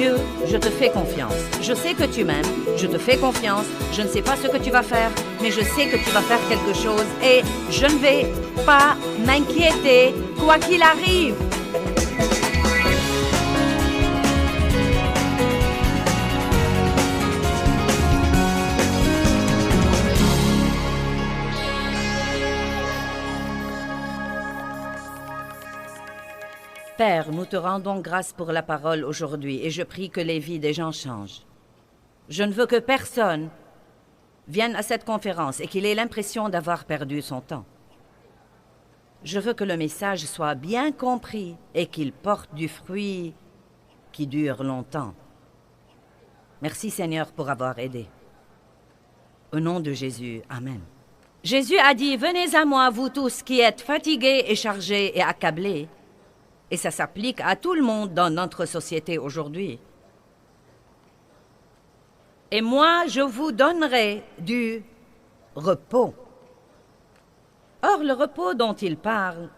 Dieu, je te fais confiance. Je sais que tu m'aimes, je te fais confiance. Je ne sais pas ce que tu vas faire, mais je sais que tu vas faire quelque chose et je ne vais pas m'inquiéter, quoi qu'il arrive. Père, nous te rendons grâce pour la parole aujourd'hui et je prie que les vies des gens changent. Je ne veux que personne vienne à cette conférence et qu'il ait l'impression d'avoir perdu son temps. Je veux que le message soit bien compris et qu'il porte du fruit qui dure longtemps. Merci Seigneur pour avoir aidé. Au nom de Jésus, Amen. Jésus a dit, « Venez à moi, vous tous qui êtes fatigués et chargés et accablés. » Et ça s'applique à tout le monde dans notre société aujourd'hui. Et moi, je vous donnerai du repos. Or, le repos dont il parle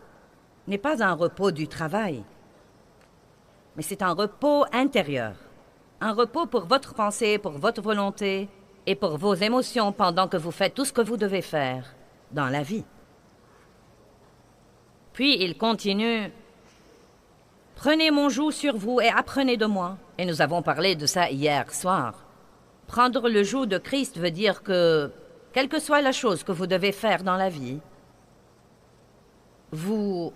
n'est pas un repos du travail, mais c'est un repos intérieur. Un repos pour votre pensée, pour votre volonté et pour vos émotions pendant que vous faites tout ce que vous devez faire dans la vie. Puis il continue. Prenez mon joug sur vous et apprenez de moi. Et nous avons parlé de ça hier soir. Prendre le joug de Christ veut dire que, quelle que soit la chose que vous devez faire dans la vie, vous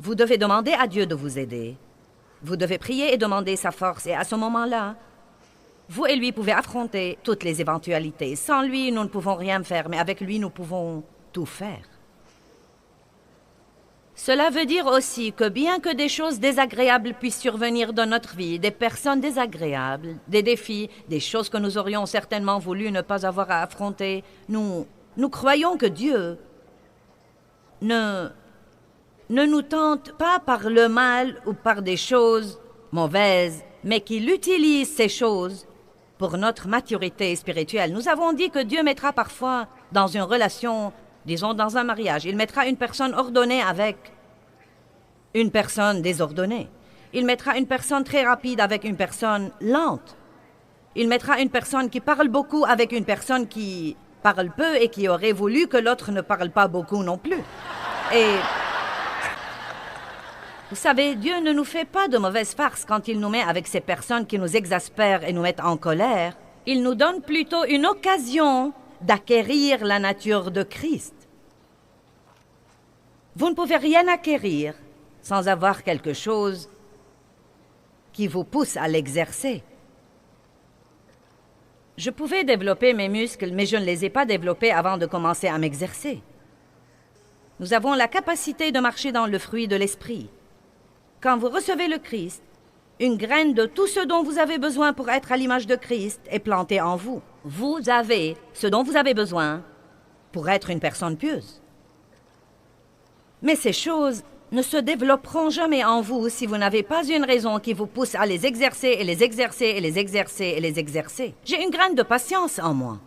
devez demander à Dieu de vous aider. Vous devez prier et demander sa force. Et à ce moment-là, vous et lui pouvez affronter toutes les éventualités. Sans lui, nous ne pouvons rien faire, mais avec lui, nous pouvons tout faire. Cela veut dire aussi que bien que des choses désagréables puissent survenir dans notre vie, des personnes désagréables, des défis, des choses que nous aurions certainement voulu ne pas avoir à affronter, nous croyons que Dieu ne nous tente pas par le mal ou par des choses mauvaises, mais qu'il utilise ces choses pour notre maturité spirituelle. Nous avons dit que Dieu mettra parfois dans une relation, disons dans un mariage, il mettra une personne ordonnée avec une personne désordonnée. Il mettra une personne très rapide avec une personne lente. Il mettra une personne qui parle beaucoup avec une personne qui parle peu et qui aurait voulu que l'autre ne parle pas beaucoup non plus. Et vous savez, Dieu ne nous fait pas de mauvaises farces quand il nous met avec ces personnes qui nous exaspèrent et nous mettent en colère. Il nous donne plutôt une occasion d'acquérir la nature de Christ. Vous ne pouvez rien acquérir sans avoir quelque chose qui vous pousse à l'exercer. Je pouvais développer mes muscles, mais je ne les ai pas développés avant de commencer à m'exercer. Nous avons la capacité de marcher dans le fruit de l'esprit. Quand vous recevez le Christ, une graine de tout ce dont vous avez besoin pour être à l'image de Christ est plantée en vous. Vous avez ce dont vous avez besoin pour être une personne pieuse. Mais ces choses ne se développeront jamais en vous si vous n'avez pas une raison qui vous pousse à les exercer et les exercer et les exercer et les exercer. J'ai une graine de patience en moi.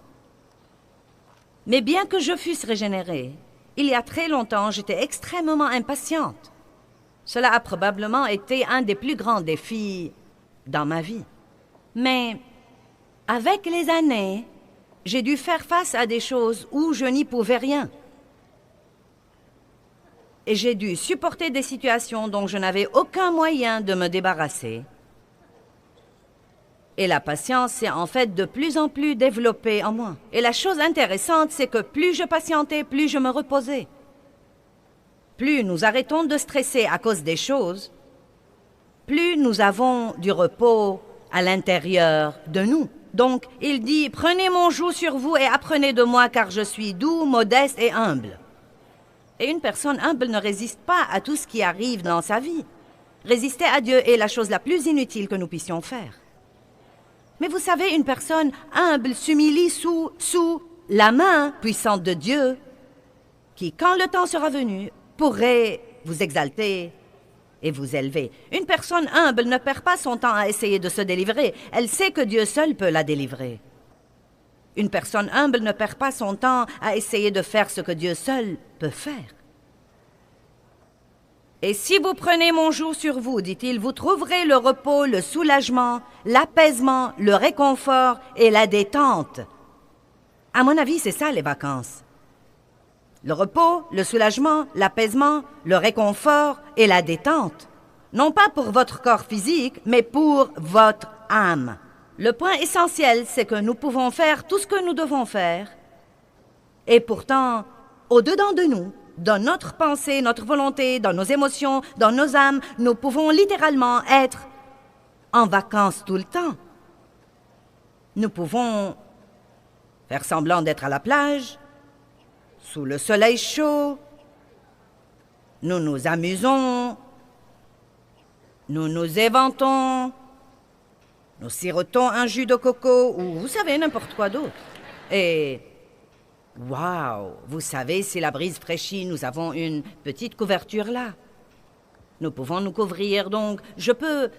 Mais bien que je fusse régénérée, il y a très longtemps, j'étais extrêmement impatiente. Cela a probablement été un des plus grands défis dans ma vie. Mais avec les années, j'ai dû faire face à des choses où je n'y pouvais rien. Et j'ai dû supporter des situations dont je n'avais aucun moyen de me débarrasser. Et la patience s'est en fait de plus en plus développée en moi. Et la chose intéressante, c'est que plus je patientais, plus je me reposais. Plus nous arrêtons de stresser à cause des choses, plus nous avons du repos à l'intérieur de nous. Donc, il dit, « Prenez mon joug sur vous et apprenez de moi, car je suis doux, modeste et humble. » Et une personne humble ne résiste pas à tout ce qui arrive dans sa vie. Résister à Dieu est la chose la plus inutile que nous puissions faire. Mais vous savez, une personne humble s'humilie sous la main puissante de Dieu, qui, quand le temps sera venu, pourrait vous exalter et vous élever. Une personne humble ne perd pas son temps à essayer de se délivrer. Elle sait que Dieu seul peut la délivrer. Une personne humble ne perd pas son temps à essayer de faire ce que Dieu seul peut faire. Et si vous prenez mon joug sur vous, dit-il, vous trouverez le repos, le soulagement, l'apaisement, le réconfort et la détente. À mon avis, c'est ça les vacances. Le repos, le soulagement, l'apaisement, le réconfort et la détente. Non pas pour votre corps physique, mais pour votre âme. Le point essentiel, c'est que nous pouvons faire tout ce que nous devons faire. Et pourtant, au-dedans de nous, dans notre pensée, notre volonté, dans nos émotions, dans nos âmes, nous pouvons littéralement être en vacances tout le temps. Nous pouvons faire semblant d'être à la plage, sous le soleil chaud. Nous nous amusons, nous nous éventons, nous sirotons un jus de coco ou vous savez, n'importe quoi d'autre. Et waouh, vous savez, si la brise fraîchit, nous avons une petite couverture là. Nous pouvons nous couvrir, donc je peux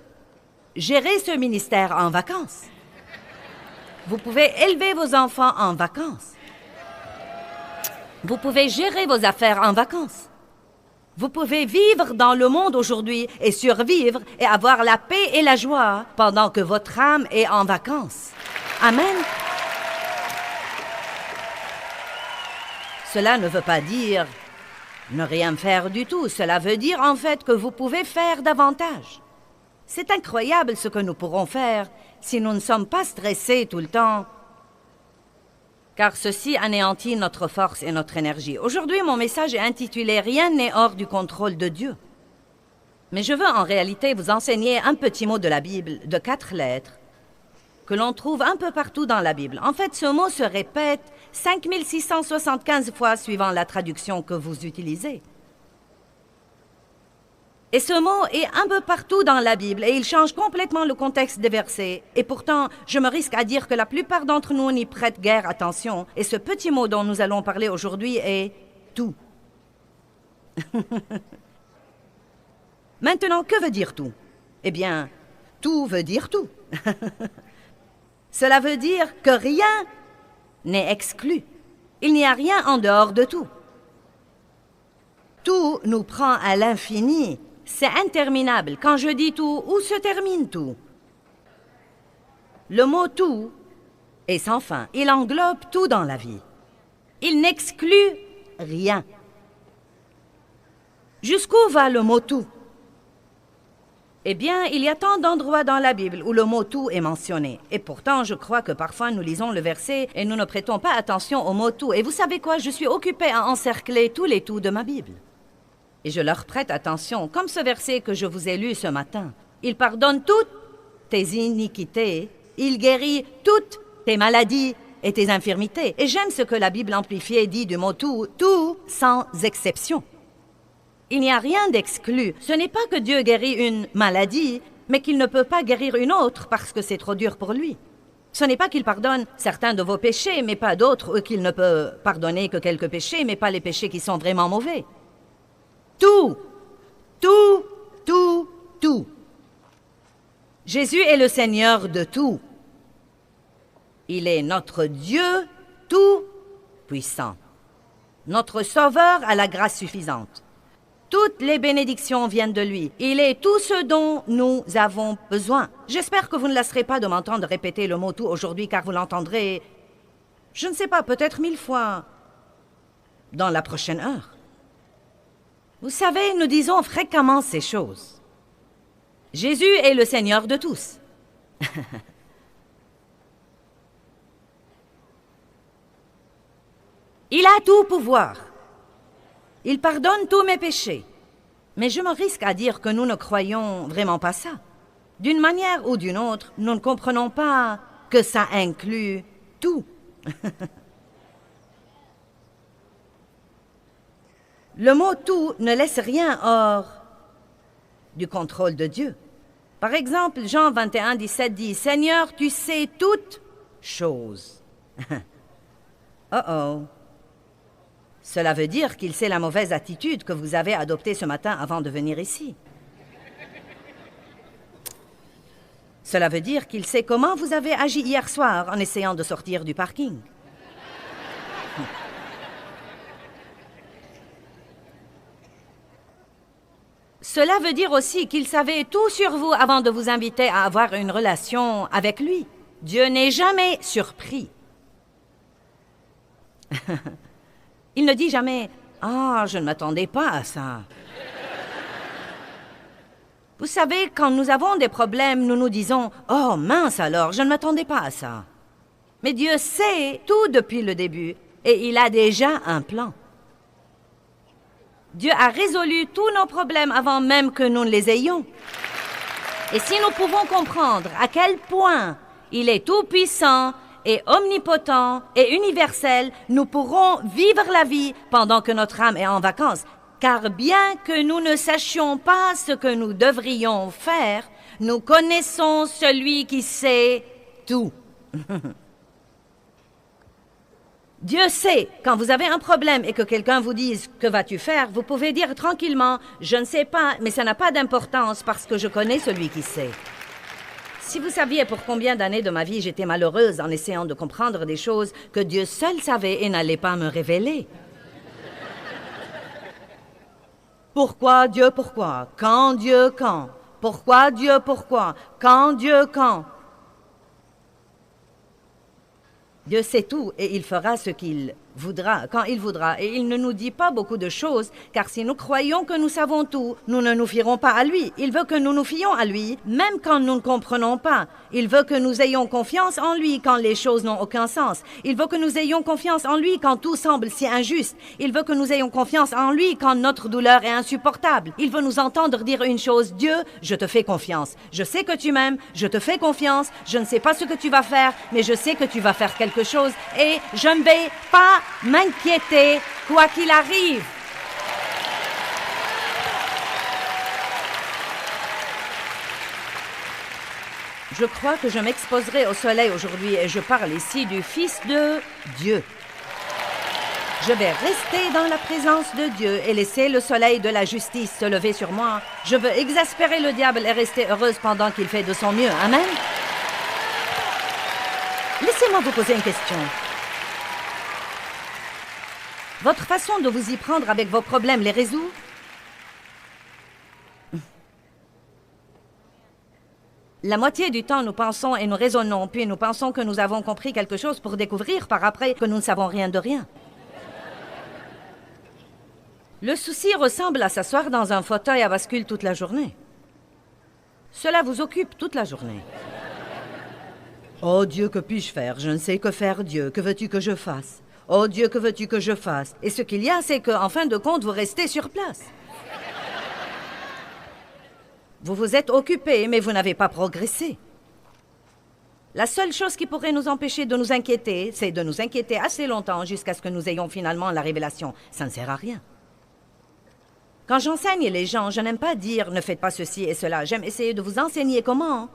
gérer ce ministère en vacances. Vous pouvez élever vos enfants en vacances. Vous pouvez gérer vos affaires en vacances. Vous pouvez vivre dans le monde aujourd'hui et survivre et avoir la paix et la joie pendant que votre âme est en vacances. Amen. Cela ne veut pas dire ne rien faire du tout. Cela veut dire en fait que vous pouvez faire davantage. C'est incroyable ce que nous pourrons faire si nous ne sommes pas stressés tout le temps, car ceci anéantit notre force et notre énergie. Aujourd'hui, mon message est intitulé « Rien n'est hors du contrôle de Dieu ». Mais je veux en réalité vous enseigner un petit mot de la Bible, de 4 lettres, que l'on trouve un peu partout dans la Bible. En fait, ce mot se répète 5675 fois suivant la traduction que vous utilisez. Et ce mot est un peu partout dans la Bible et il change complètement le contexte des versets. Et pourtant, je me risque à dire que la plupart d'entre nous n'y prêtent guère attention. Et ce petit mot dont nous allons parler aujourd'hui est « tout ». Maintenant, que veut dire tout? Eh bien, tout veut dire tout. Cela veut dire que rien n'est exclu. Il n'y a rien en dehors de tout. Tout nous prend à l'infini. C'est interminable. Quand je dis tout, où se termine tout? Le mot « tout » est sans fin. Il englobe tout dans la vie. Il n'exclut rien. Jusqu'où va le mot « tout » ? Eh bien, il y a tant d'endroits dans la Bible où le mot « tout » est mentionné. Et pourtant, je crois que parfois nous lisons le verset et nous ne prêtons pas attention au mot « tout ». Et vous savez quoi? Je suis occupée à encercler tous les « tout » de ma Bible. Et je leur prête attention, comme ce verset que je vous ai lu ce matin. Il pardonne toutes tes iniquités, il guérit toutes tes maladies et tes infirmités. Et j'aime ce que la Bible amplifiée dit du mot « tout », tout sans exception. Il n'y a rien d'exclu. Ce n'est pas que Dieu guérit une maladie, mais qu'il ne peut pas guérir une autre parce que c'est trop dur pour lui. Ce n'est pas qu'il pardonne certains de vos péchés, mais pas d'autres, ou qu'il ne peut pardonner que quelques péchés, mais pas les péchés qui sont vraiment mauvais. Tout, tout, tout, tout. Jésus est le Seigneur de tout. Il est notre Dieu tout-puissant, notre Sauveur à la grâce suffisante. Toutes les bénédictions viennent de lui. Il est tout ce dont nous avons besoin. J'espère que vous ne lasserez pas de m'entendre répéter le mot « tout » aujourd'hui, car vous l'entendrez, je ne sais pas, peut-être 1000 fois dans la prochaine heure. Vous savez, nous disons fréquemment ces choses. Jésus est le Seigneur de tous. Il a tout pouvoir. Il pardonne tous mes péchés. Mais je me risque à dire que nous ne croyons vraiment pas ça. D'une manière ou d'une autre, nous ne comprenons pas que ça inclut tout. Le mot « tout » ne laisse rien hors du contrôle de Dieu. Par exemple, Jean 21, 17 dit « Seigneur, tu sais toutes choses. » Oh. Cela veut dire qu'il sait la mauvaise attitude que vous avez adoptée ce matin avant de venir ici. Cela veut dire qu'il sait comment vous avez agi hier soir en essayant de sortir du parking. Cela veut dire aussi qu'il savait tout sur vous avant de vous inviter à avoir une relation avec lui. Dieu n'est jamais surpris. Il ne dit jamais « Ah, je ne m'attendais pas à ça ». Vous savez, quand nous avons des problèmes, nous nous disons « Oh, mince alors, je ne m'attendais pas à ça ». Mais Dieu sait tout depuis le début et il a déjà un plan. Dieu a résolu tous nos problèmes avant même que nous ne les ayons. Et si nous pouvons comprendre à quel point il est tout-puissant et omnipotent et universel, nous pourrons vivre la vie pendant que notre âme est en vacances. Car bien que nous ne sachions pas ce que nous devrions faire, nous connaissons celui qui sait tout. Dieu sait, quand vous avez un problème et que quelqu'un vous dise « Que vas-tu faire ?» vous pouvez dire tranquillement « Je ne sais pas, mais ça n'a pas d'importance parce que je connais celui qui sait. » Si vous saviez pour combien d'années de ma vie j'étais malheureuse en essayant de comprendre des choses que Dieu seul savait et n'allait pas me révéler. Pourquoi Dieu, pourquoi? Quand Dieu, quand? Pourquoi Dieu, pourquoi? Quand Dieu, quand? Dieu sait tout et il fera ce qu'il voudra, quand il voudra. Et il ne nous dit pas beaucoup de choses, car si nous croyons que nous savons tout, nous ne nous fierons pas à lui. Il veut que nous nous fions à lui, même quand nous ne comprenons pas. Il veut que nous ayons confiance en lui quand les choses n'ont aucun sens. Il veut que nous ayons confiance en lui quand tout semble si injuste. Il veut que nous ayons confiance en lui quand notre douleur est insupportable. Il veut nous entendre dire une chose: Dieu, je te fais confiance. Je sais que tu m'aimes, je te fais confiance. Je ne sais pas ce que tu vas faire, mais je sais que tu vas faire quelque chose et je ne vais pas m'inquiéter quoi qu'il arrive. Je crois que je m'exposerai au soleil aujourd'hui et je parle ici du Fils de Dieu. Je vais rester dans la présence de Dieu et laisser le soleil de la justice se lever sur moi. Je veux exaspérer le diable et rester heureuse pendant qu'il fait de son mieux. Amen. Laissez-moi vous poser une question. Votre façon de vous y prendre avec vos problèmes les résout? La moitié du temps, nous pensons et nous raisonnons, puis nous pensons que nous avons compris quelque chose pour découvrir par après que nous ne savons rien de rien. Le souci ressemble à s'asseoir dans un fauteuil à bascule toute la journée. Cela vous occupe toute la journée. Oh Dieu, que puis-je faire? Je ne sais que faire, Dieu. Que veux-tu que je fasse? Oh Dieu, que veux-tu que je fasse? Et ce qu'il y a, c'est qu'en fin de compte, vous restez sur place. Vous vous êtes occupé, mais vous n'avez pas progressé. La seule chose qui pourrait nous empêcher de nous inquiéter, c'est de nous inquiéter assez longtemps jusqu'à ce que nous ayons finalement la révélation. Ça ne sert à rien. Quand j'enseigne les gens, je n'aime pas dire « ne faites pas ceci et cela ». J'aime essayer de vous enseigner comment.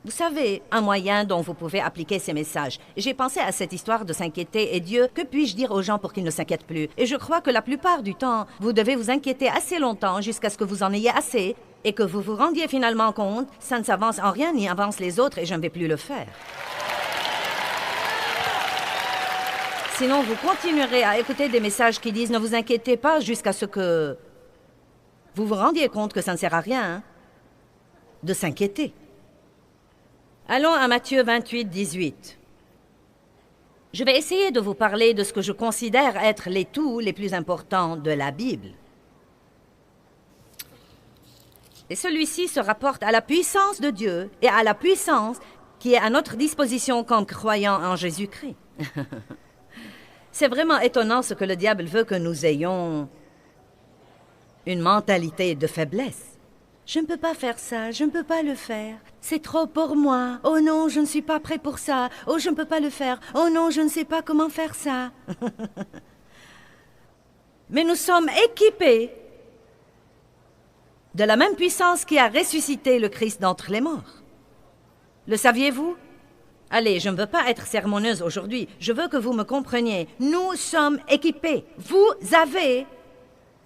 Vous savez, un moyen dont vous pouvez appliquer ces messages. J'ai pensé à cette histoire de s'inquiéter et Dieu, que puis-je dire aux gens pour qu'ils ne s'inquiètent plus? Et je crois que la plupart du temps, vous devez vous inquiéter assez longtemps jusqu'à ce que vous en ayez assez et que vous vous rendiez finalement compte, ça ne s'avance en rien ni avance les autres et je ne vais plus le faire. Sinon, vous continuerez à écouter des messages qui disent « ne vous inquiétez pas » jusqu'à ce que vous vous rendiez compte que ça ne sert à rien de s'inquiéter. Allons à Matthieu 28, 18. Je vais essayer de vous parler de ce que je considère être les tout les plus importants de la Bible. Et celui-ci se rapporte à la puissance de Dieu et à la puissance qui est à notre disposition comme croyants en Jésus-Christ. C'est vraiment étonnant ce que le diable veut que nous ayons une mentalité de faiblesse. Je ne peux pas faire ça, je ne peux pas le faire. C'est trop pour moi. Oh non, je ne suis pas prêt pour ça. Oh, je ne peux pas le faire. Oh non, je ne sais pas comment faire ça. Mais nous sommes équipés de la même puissance qui a ressuscité le Christ d'entre les morts. Le saviez-vous? Allez, je ne veux pas être sermonneuse aujourd'hui. Je veux que vous me compreniez. Nous sommes équipés. Vous avez...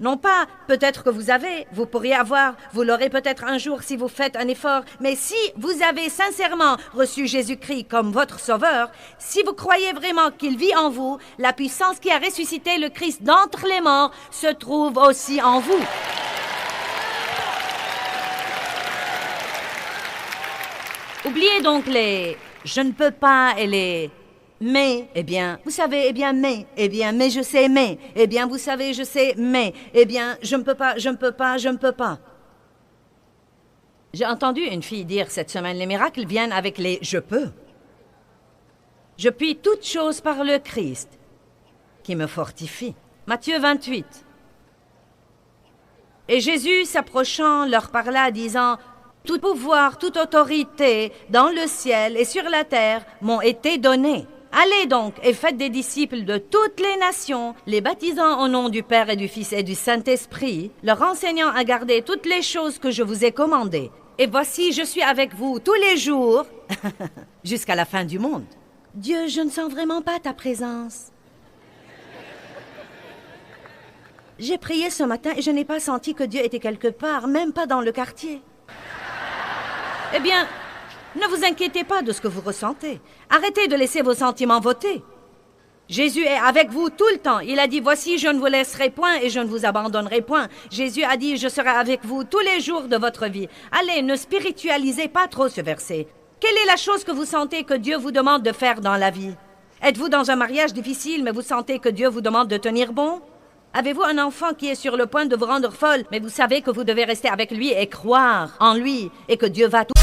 Non pas, peut-être que vous pourriez avoir, vous l'aurez peut-être un jour si vous faites un effort, mais si vous avez sincèrement reçu Jésus-Christ comme votre sauveur, si vous croyez vraiment qu'il vit en vous, la puissance qui a ressuscité le Christ d'entre les morts se trouve aussi en vous. Oubliez donc les « je ne peux pas » et les « mais ». Eh bien, vous savez, eh bien, mais. Eh bien, mais je sais, mais. Eh bien, vous savez, je sais, mais. Eh bien, je ne peux pas, je ne peux pas, je ne peux pas. J'ai entendu une fille dire cette semaine, les miracles viennent avec les « je peux ». Je puis toutes choses par le Christ, qui me fortifie. Matthieu 28. Et Jésus, s'approchant, leur parla, disant, « Tout pouvoir, toute autorité, dans le ciel et sur la terre, m'ont été donnés. Allez donc et faites des disciples de toutes les nations, les baptisant au nom du Père et du Fils et du Saint-Esprit, leur enseignant à garder toutes les choses que je vous ai commandées. Et voici, je suis avec vous tous les jours, jusqu'à la fin du monde. » Dieu, je ne sens vraiment pas ta présence. J'ai prié ce matin et je n'ai pas senti que Dieu était quelque part, même pas dans le quartier. Eh bien, ne vous inquiétez pas de ce que vous ressentez. Arrêtez de laisser vos sentiments voter. Jésus est avec vous tout le temps. Il a dit, voici, je ne vous laisserai point et je ne vous abandonnerai point. Jésus a dit, je serai avec vous tous les jours de votre vie. Allez, ne spiritualisez pas trop ce verset. Quelle est la chose que vous sentez que Dieu vous demande de faire dans la vie? Êtes-vous dans un mariage difficile, mais vous sentez que Dieu vous demande de tenir bon? Avez-vous un enfant qui est sur le point de vous rendre folle, mais vous savez que vous devez rester avec lui et croire en lui et que Dieu va tout...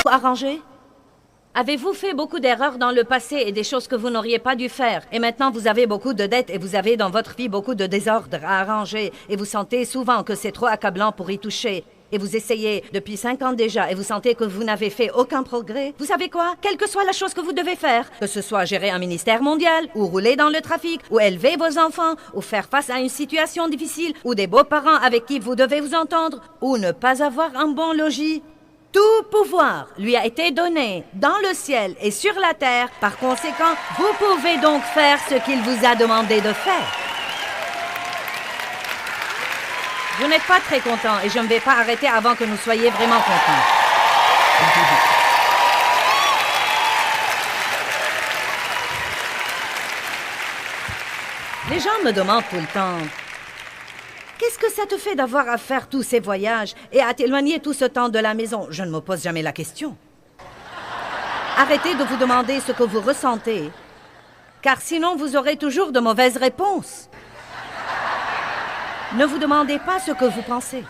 Arrangé? Avez-vous fait beaucoup d'erreurs dans le passé et des choses que vous n'auriez pas dû faire? Et maintenant, vous avez beaucoup de dettes et vous avez dans votre vie beaucoup de désordre à arranger et vous sentez souvent que c'est trop accablant pour y toucher. Et vous essayez depuis 5 ans déjà et vous sentez que vous n'avez fait aucun progrès. Vous savez quoi? Quelle que soit la chose que vous devez faire, que ce soit gérer un ministère mondial, ou rouler dans le trafic, ou élever vos enfants, ou faire face à une situation difficile, ou des beaux-parents avec qui vous devez vous entendre, ou ne pas avoir un bon logis. Tout pouvoir lui a été donné dans le ciel et sur la terre. Par conséquent, vous pouvez donc faire ce qu'il vous a demandé de faire. Vous n'êtes pas très content et je ne vais pas arrêter avant que nous soyez vraiment contents. Les gens me demandent tout le temps, qu'est-ce que ça te fait d'avoir à faire tous ces voyages et à t'éloigner tout ce temps de la maison? Je ne me pose jamais la question. Arrêtez de vous demander ce que vous ressentez, car sinon vous aurez toujours de mauvaises réponses. Ne vous demandez pas ce que vous pensez.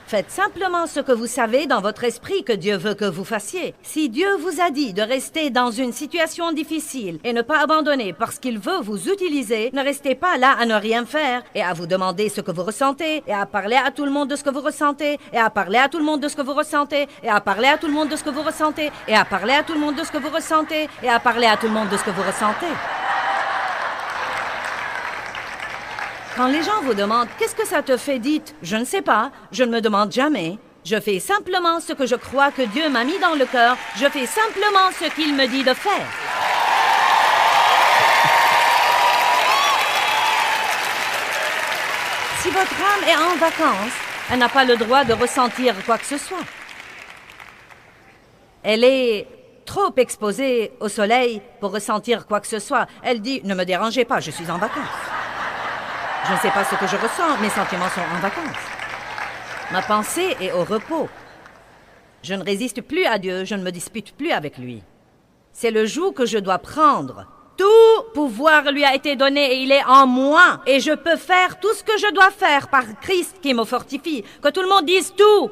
Faites simplement ce que vous savez dans votre esprit que Dieu veut que vous fassiez. Si Dieu vous a dit de rester dans une situation difficile et ne pas abandonner parce qu'il veut vous utiliser, ne restez pas là à ne rien faire et à vous demander ce que vous ressentez et à parler à tout le monde de ce que vous ressentez et à parler à tout le monde de ce que vous ressentez et à parler à tout le monde de ce que vous ressentez et à parler à tout le monde de ce que vous ressentez et à parler à tout le monde de ce que vous ressentez. Quand les gens vous demandent « Qu'est-ce que ça te fait ?» dites « Je ne sais pas, je ne me demande jamais. Je fais simplement ce que je crois que Dieu m'a mis dans le cœur. Je fais simplement ce qu'il me dit de faire. » Si votre âme est en vacances, elle n'a pas le droit de ressentir quoi que ce soit. Elle est trop exposée au soleil pour ressentir quoi que ce soit. Elle dit « Ne me dérangez pas, je suis en vacances. » Je ne sais pas ce que je ressens, mes sentiments sont en vacances. Ma pensée est au repos. Je ne résiste plus à Dieu, je ne me dispute plus avec lui. C'est le joug que je dois prendre. Tout pouvoir lui a été donné et il est en moi. Et je peux faire tout ce que je dois faire par Christ qui me fortifie. Que tout le monde dise tout.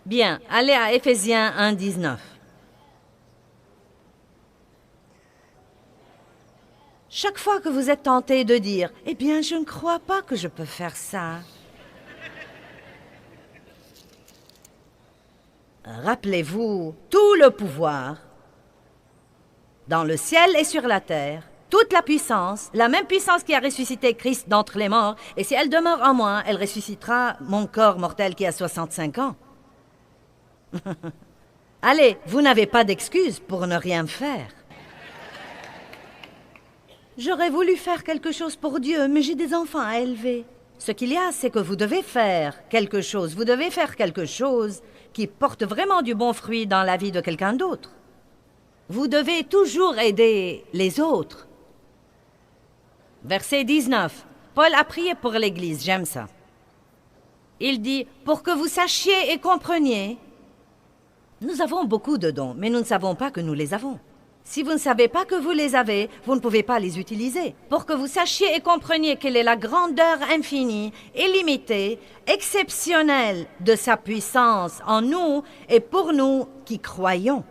Bien, allez à Éphésiens 1, 19. Chaque fois que vous êtes tenté de dire « Eh bien, je ne crois pas que je peux faire ça », rappelez-vous tout le pouvoir dans le ciel et sur la terre, toute la puissance, la même puissance qui a ressuscité Christ d'entre les morts, et si elle demeure en moi, elle ressuscitera mon corps mortel qui a 65 ans. Allez, vous n'avez pas d'excuse pour ne rien faire. J'aurais voulu faire quelque chose pour Dieu, mais j'ai des enfants à élever. Ce qu'il y a, c'est que vous devez faire quelque chose. Vous devez faire quelque chose qui porte vraiment du bon fruit dans la vie de quelqu'un d'autre. Vous devez toujours aider les autres. Verset 19. Paul a prié pour l'Église, j'aime ça. Il dit, pour que vous sachiez et compreniez, nous avons beaucoup de dons, mais nous ne savons pas que nous les avons. Si vous ne savez pas que vous les avez, vous ne pouvez pas les utiliser. Pour que vous sachiez et compreniez quelle est la grandeur infinie, illimitée, exceptionnelle de sa puissance en nous et pour nous qui croyons.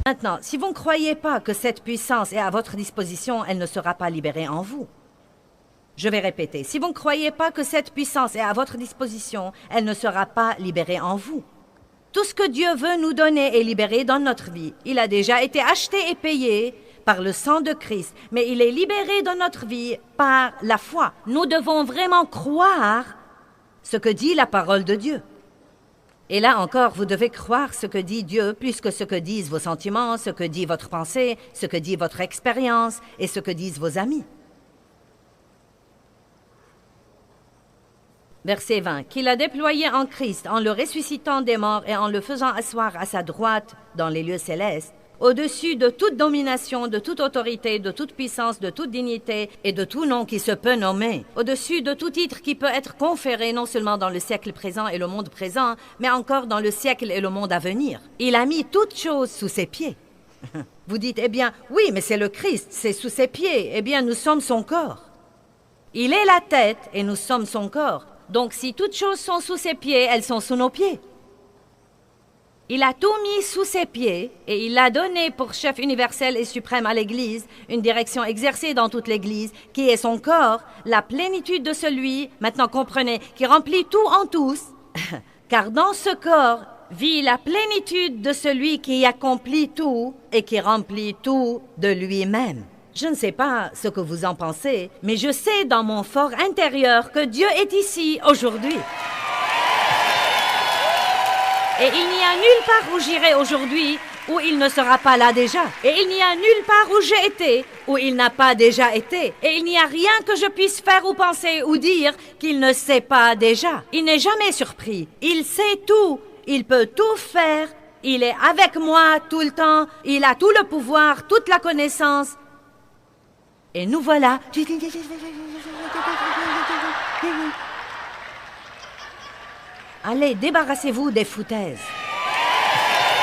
Maintenant, si vous ne croyez pas que cette puissance est à votre disposition, elle ne sera pas libérée en vous. Je vais répéter, si vous ne croyez pas que cette puissance est à votre disposition, elle ne sera pas libérée en vous. Tout ce que Dieu veut nous donner est libéré dans notre vie. Il a déjà été acheté et payé par le sang de Christ, mais il est libéré dans notre vie par la foi. Nous devons vraiment croire ce que dit la parole de Dieu. Et là encore, vous devez croire ce que dit Dieu plus que ce que disent vos sentiments, ce que dit votre pensée, ce que dit votre expérience et ce que disent vos amis. Verset 20. Qu'il a déployé en Christ en le ressuscitant des morts et en le faisant asseoir à sa droite dans les lieux célestes, au-dessus de toute domination, de toute autorité, de toute puissance, de toute dignité et de tout nom qui se peut nommer, au-dessus de tout titre qui peut être conféré non seulement dans le siècle présent et le monde présent, mais encore dans le siècle et le monde à venir. Il a mis toutes choses sous ses pieds. Vous dites, eh bien, oui, mais c'est le Christ, c'est sous ses pieds. Eh bien, nous sommes son corps. Il est la tête et nous sommes son corps. Donc, si toutes choses sont sous ses pieds, elles sont sous nos pieds. Il a tout mis sous ses pieds et il l'a donné pour chef universel et suprême à l'Église, une direction exercée dans toute l'Église, qui est son corps, la plénitude de celui, maintenant comprenez, qui remplit tout en tous, car dans ce corps vit la plénitude de celui qui accomplit tout et qui remplit tout de lui-même. Je ne sais pas ce que vous en pensez, mais je sais dans mon fort intérieur que Dieu est ici aujourd'hui. Et il n'y a nulle part où j'irai aujourd'hui où il ne sera pas là déjà. Et il n'y a nulle part où j'ai été où il n'a pas déjà été. Et il n'y a rien que je puisse faire ou penser ou dire qu'il ne sait pas déjà. Il n'est jamais surpris. Il sait tout. Il peut tout faire. Il est avec moi tout le temps. Il a tout le pouvoir, toute la connaissance. Et nous voilà. Allez, débarrassez-vous des foutaises.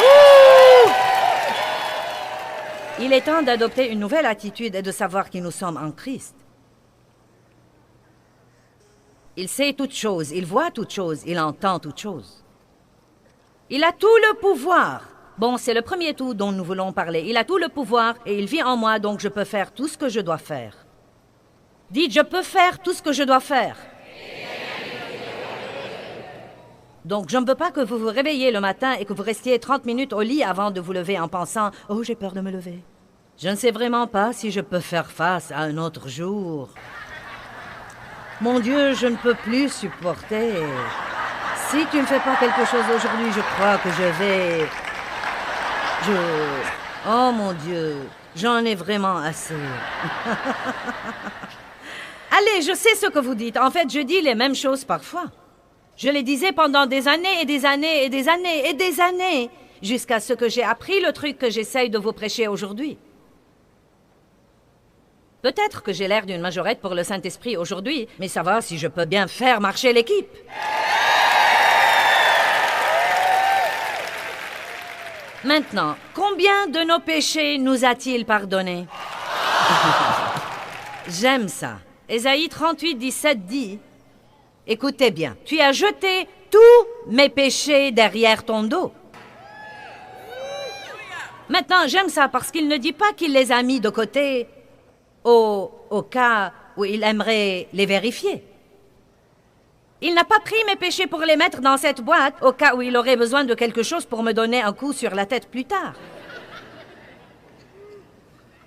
Ouh! Il est temps d'adopter une nouvelle attitude et de savoir qui nous sommes en Christ. Il sait toutes choses, il voit toutes choses, il entend toutes choses. Il a tout le pouvoir. Bon, c'est le premier tout dont nous voulons parler. Il a tout le pouvoir et il vit en moi, donc je peux faire tout ce que je dois faire. Dites, je peux faire tout ce que je dois faire. Donc, je ne veux pas que vous vous réveilliez le matin et que vous restiez 30 minutes au lit avant de vous lever en pensant « Oh, j'ai peur de me lever. Je ne sais vraiment pas si je peux faire face à un autre jour. Mon Dieu, je ne peux plus supporter. Si tu ne fais pas quelque chose aujourd'hui, je crois que je vais... Oh mon Dieu, j'en ai vraiment assez. » Allez, je sais ce que vous dites. En fait, je dis les mêmes choses parfois. Je les disais pendant des années et des années et des années et des années, jusqu'à ce que j'ai appris le truc que j'essaye de vous prêcher aujourd'hui. Peut-être que j'ai l'air d'une majorette pour le Saint-Esprit aujourd'hui, mais ça va si je peux bien faire marcher l'équipe. Maintenant, combien de nos péchés nous a-t-il pardonnés? J'aime ça. Ésaïe 38, 17 dit... Écoutez bien, tu as jeté tous mes péchés derrière ton dos. Maintenant, j'aime ça parce qu'il ne dit pas qu'il les a mis de côté au cas où il aimerait les vérifier. Il n'a pas pris mes péchés pour les mettre dans cette boîte au cas où il aurait besoin de quelque chose pour me donner un coup sur la tête plus tard.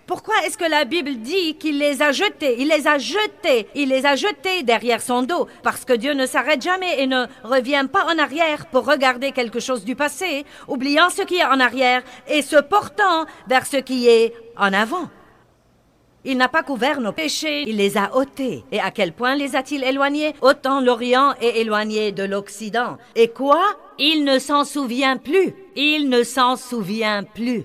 Pourquoi est-ce que la Bible dit qu'il les a jetés? Il les a jetés. Il les a jetés derrière son dos. Parce que Dieu ne s'arrête jamais et ne revient pas en arrière pour regarder quelque chose du passé, oubliant ce qui est en arrière et se portant vers ce qui est en avant. Il n'a pas couvert nos péchés, il les a ôtés. Et à quel point les a-t-il éloignés? Autant l'Orient est éloigné de l'Occident. Et quoi? Il ne s'en souvient plus. Il ne s'en souvient plus.